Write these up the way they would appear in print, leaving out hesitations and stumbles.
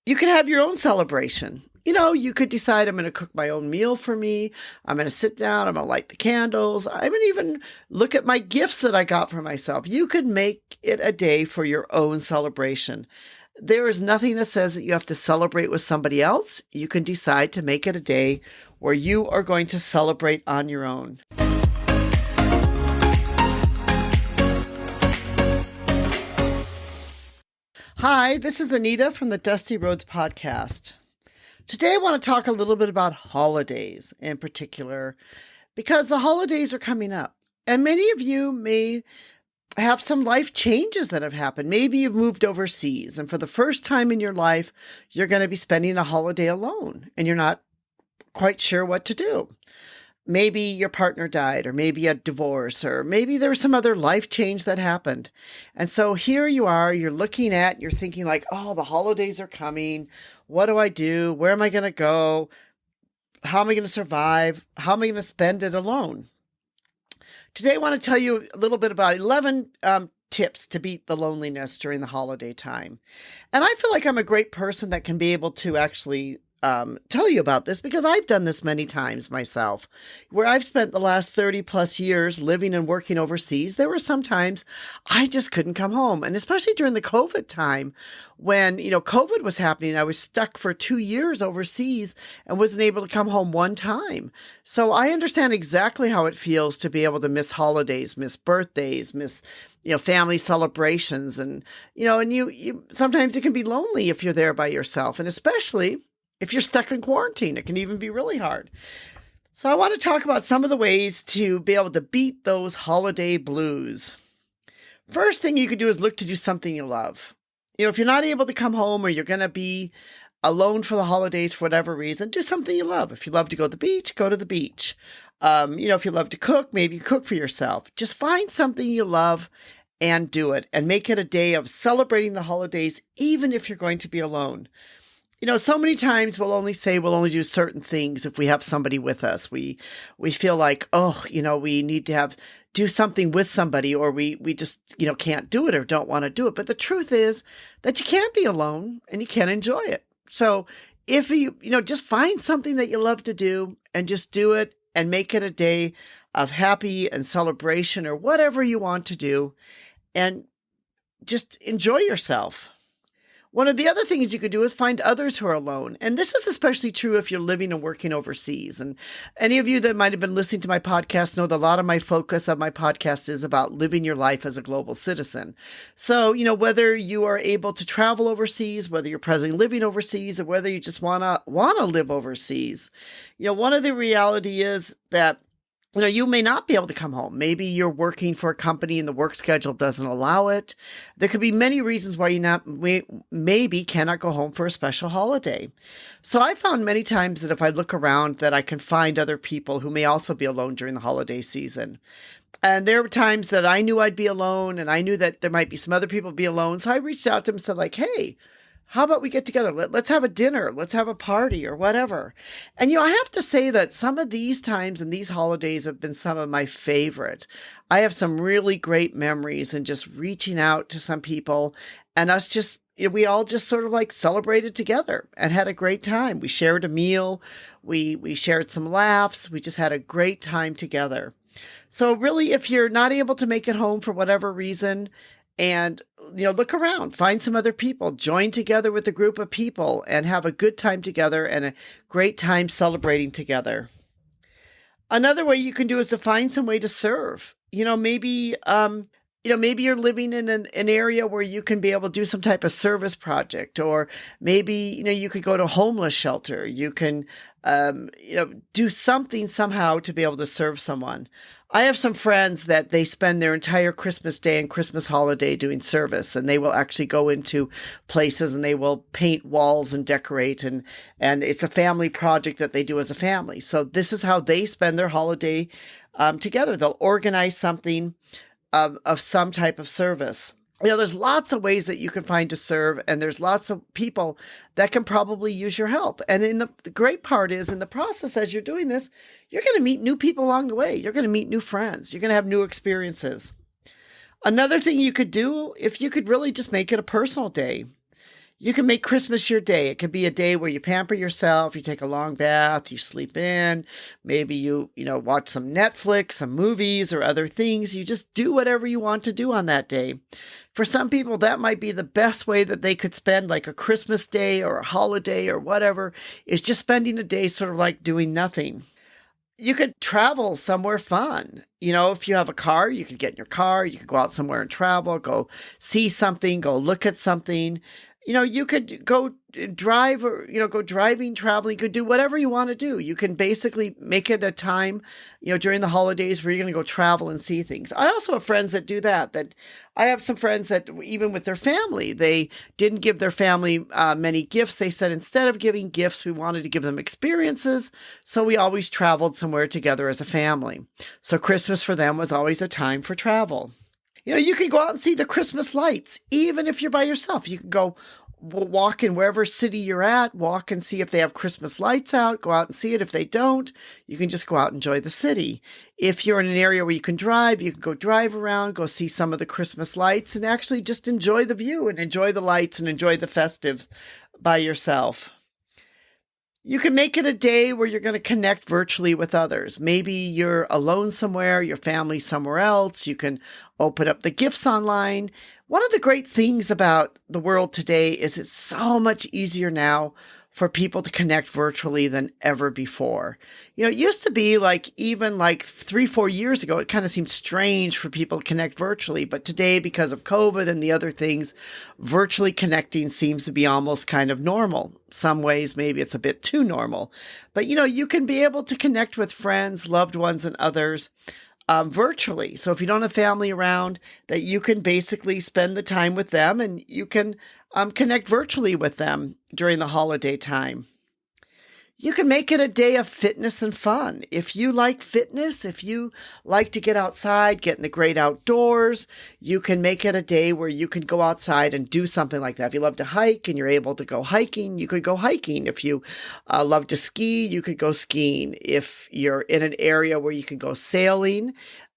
You could have your own celebration. You could decide I'm going to cook my own meal for me. I'm going to sit down. I'm going to light the candles. I'm going to even look at my gifts that I got for myself. You could make it a day for your own celebration. There is nothing that says that you have to celebrate with somebody else. You can decide to make it a day where you are going to celebrate on your own. Hi, this is Anita from the Dusty Roads Podcast. Today I want to talk a little bit about holidays in particular, because the holidays are coming up. And many of you may have some life changes that have happened. Maybe you've moved overseas, and for the first time in your life, you're going to be spending a holiday alone, and you're not quite sure what to do. Maybe your partner died, or maybe a divorce, or maybe there was some other life change that happened. And so here you are, you're thinking like, oh, the holidays are coming. What do I do? Where am I going to go? How am I going to survive? How am I going to spend it alone? Today, I want to tell you a little bit about 11 tips to beat the loneliness during the holiday time. And I feel like I'm a great person that can be able to actually tell you about this, because I've done this many times myself, where I've spent the last 30 plus years living and working overseas. There were some times I just couldn't come home. And especially during the COVID time, when, COVID was happening, I was stuck for 2 years overseas and wasn't able to come home one time. So I understand exactly how it feels to be able to miss holidays, miss birthdays, miss family celebrations. And you sometimes it can be lonely if you're there by yourself. And especially if you're stuck in quarantine, it can even be really hard. So I want to talk about some of the ways to be able to beat those holiday blues. First thing you could do is look to do something you love. If you're not able to come home, or you're going to be alone for the holidays for whatever reason, do something you love. If you love to go to the beach, go to the beach. If you love to cook, maybe cook for yourself. Just find something you love and do it, and make it a day of celebrating the holidays, even if you're going to be alone. So many times we'll only do certain things if we have somebody with us. We feel like, we need to do something with somebody, or we just, can't do it or don't want to do it. But the truth is that you can't be alone and you can enjoy it. So if you just find something that you love to do and just do it, and make it a day of happy and celebration, or whatever you want to do, and just enjoy yourself. One of the other things you could do is find others who are alone. And this is especially true if you're living and working overseas. And any of you that might have been listening to my podcast know that a lot of my focus of my podcast is about living your life as a global citizen. So, whether you are able to travel overseas, whether you're presently living overseas, or whether you just wanna live overseas, one of the reality is that you may not be able to come home. Maybe you're working for a company and the work schedule doesn't allow it. There could be many reasons why you maybe cannot go home for a special holiday. So I found many times that if I look around, that I can find other people who may also be alone during the holiday season. And there were times that I knew I'd be alone, and I knew that there might be some other people be alone. So I reached out to them and said, like, hey, how about we get together? Let's have a dinner. Let's have a party, or whatever. And, I have to say that some of these times and these holidays have been some of my favorite. I have some really great memories and just reaching out to some people, and us just, we all just sort of like celebrated together and had a great time. We shared a meal. We shared some laughs. We just had a great time together. So really, if you're not able to make it home for whatever reason, and look around, find some other people, join together with a group of people, and have a good time together and a great time celebrating together. Another way you can do is to find some way to serve. Maybe you're living in an area where you can be able to do some type of service project, or maybe, you could go to a homeless shelter. You can, do something somehow to be able to serve someone. I have some friends that they spend their entire Christmas day and Christmas holiday doing service, and they will actually go into places and they will paint walls and decorate, and it's a family project that they do as a family. So this is how they spend their holiday together. They'll organize something of some type of service. There's lots of ways that you can find to serve, and there's lots of people that can probably use your help. And the great part is, in the process, as you're doing this, you're going to meet new people along the way. You're going to meet new friends. You're going to have new experiences. Another thing you could do, if you could really just make it a personal day, You can make Christmas your day. It could be a day where you pamper yourself, you take a long bath, you sleep in, maybe you watch some Netflix, some movies or other things. You just do whatever you want to do on that day. For some people, that might be the best way that they could spend like a Christmas day or a holiday or whatever, is just spending a day sort of like doing nothing. You could travel somewhere fun. If you have a car, you could get in your car, you could go out somewhere and travel, go see something, go look at something. You could go drive or, go driving, traveling, you could do whatever you want to do. You can basically make it a time, during the holidays where you're going to go travel and see things. I also have friends that do that I have some friends that even with their family, they didn't give their family many gifts. They said, instead of giving gifts, we wanted to give them experiences. So we always traveled somewhere together as a family. So Christmas for them was always a time for travel. You can go out and see the Christmas lights, even if you're by yourself. You can go walk in wherever city you're at, walk and see if they have Christmas lights out, go out and see it. If they don't, you can just go out and enjoy the city. If you're in an area where you can go drive around, go see some of the Christmas lights and actually just enjoy the view and enjoy the lights and enjoy the festives by yourself. You can make it a day where you're going to connect virtually with others. Maybe you're alone somewhere, your family's somewhere else. You can open up the gifts online. One of the great things about the world today is it's so much easier now for people to connect virtually than ever before. It used to be even 3-4 years ago, it kind of seemed strange for people to connect virtually. But today, because of COVID and the other things, virtually connecting seems to be almost kind of normal. Some ways, maybe it's a bit too normal. But, you can be able to connect with friends, loved ones, and others virtually. So if you don't have family around, that you can basically spend the time with them and you can connect virtually with them during the holiday time. You can make it a day of fitness and fun. If you like fitness, if you like to get outside, get in the great outdoors, you can make it a day where you can go outside and do something like that. If you love to hike and you're able to go hiking, you could go hiking. If you love to ski, you could go skiing. If you're in an area where you can go sailing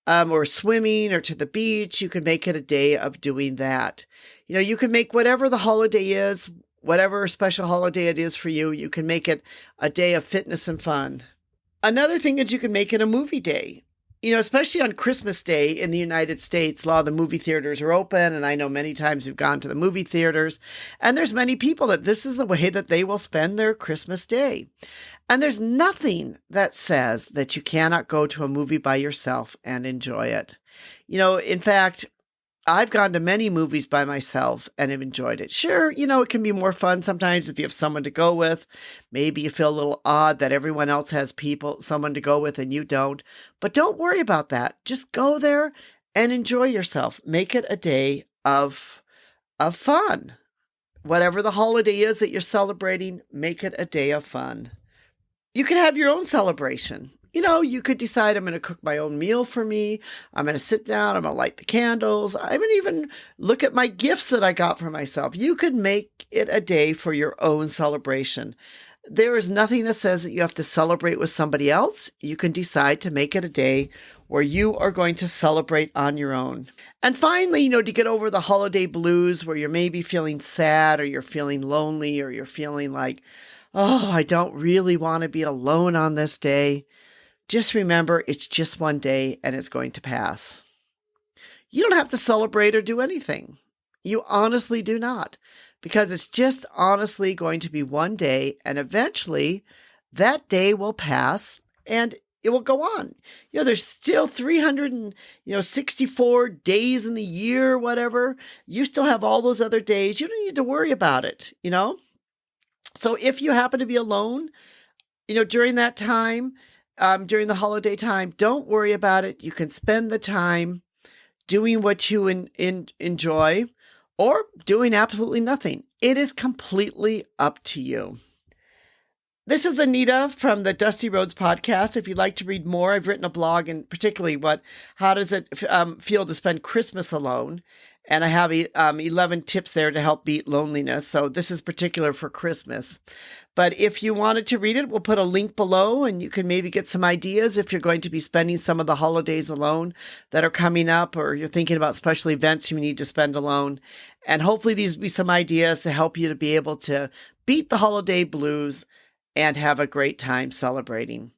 or swimming or to the beach, you can make it a day of doing that. You can make whatever the holiday is, whatever special holiday it is for you, you can make it a day of fitness and fun. Another thing is you can make it a movie day. Especially on Christmas Day in the United States, a lot of the movie theaters are open. And I know many times we've gone to the movie theaters and there's many people that this is the way that they will spend their Christmas Day. And there's nothing that says that you cannot go to a movie by yourself and enjoy it. In fact, I've gone to many movies by myself and have enjoyed it. Sure, it can be more fun sometimes if you have someone to go with. Maybe you feel a little odd that everyone else has someone to go with and you don't. But don't worry about that. Just go there and enjoy yourself. Make it a day of fun. Whatever the holiday is that you're celebrating, make it a day of fun. You can have your own celebration. You could decide I'm going to cook my own meal for me. I'm going to sit down. I'm going to light the candles. I'm going to even look at my gifts that I got for myself. You could make it a day for your own celebration. There is nothing that says that you have to celebrate with somebody else. You can decide to make it a day where you are going to celebrate on your own. And finally, to get over the holiday blues where you're maybe feeling sad or you're feeling lonely or you're feeling like, oh, I don't really want to be alone on this day. Just remember, it's just one day and it's going to pass. You don't have to celebrate or do anything. You honestly do not, because it's just honestly going to be one day and eventually that day will pass and it will go on. There's still 364 days in the year, whatever. You still have all those other days. You don't need to worry about it, So if you happen to be alone, during that time, during the holiday time, don't worry about it. You can spend the time doing what you enjoy or doing absolutely nothing. It is completely up to you. This is Anita from the Dusty Roads podcast. If you'd like to read more, I've written a blog and particularly how does it feel to spend Christmas alone? And I have 11 tips there to help beat loneliness. So this is particular for Christmas. But if you wanted to read it, we'll put a link below and you can maybe get some ideas if you're going to be spending some of the holidays alone that are coming up, or you're thinking about special events you need to spend alone. And hopefully these will be some ideas to help you to be able to beat the holiday blues and have a great time celebrating.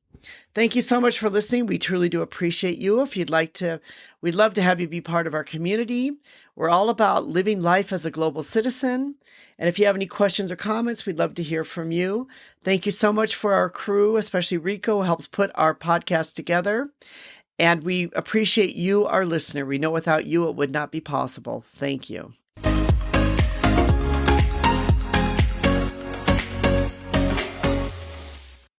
Thank you so much for listening. We truly do appreciate you. If you'd like to, we'd love to have you be part of our community. We're all about living life as a global citizen. And if you have any questions or comments, we'd love to hear from you. Thank you so much for our crew, especially Rico, who helps put our podcast together. And we appreciate you, our listener. We know without you, it would not be possible. Thank you.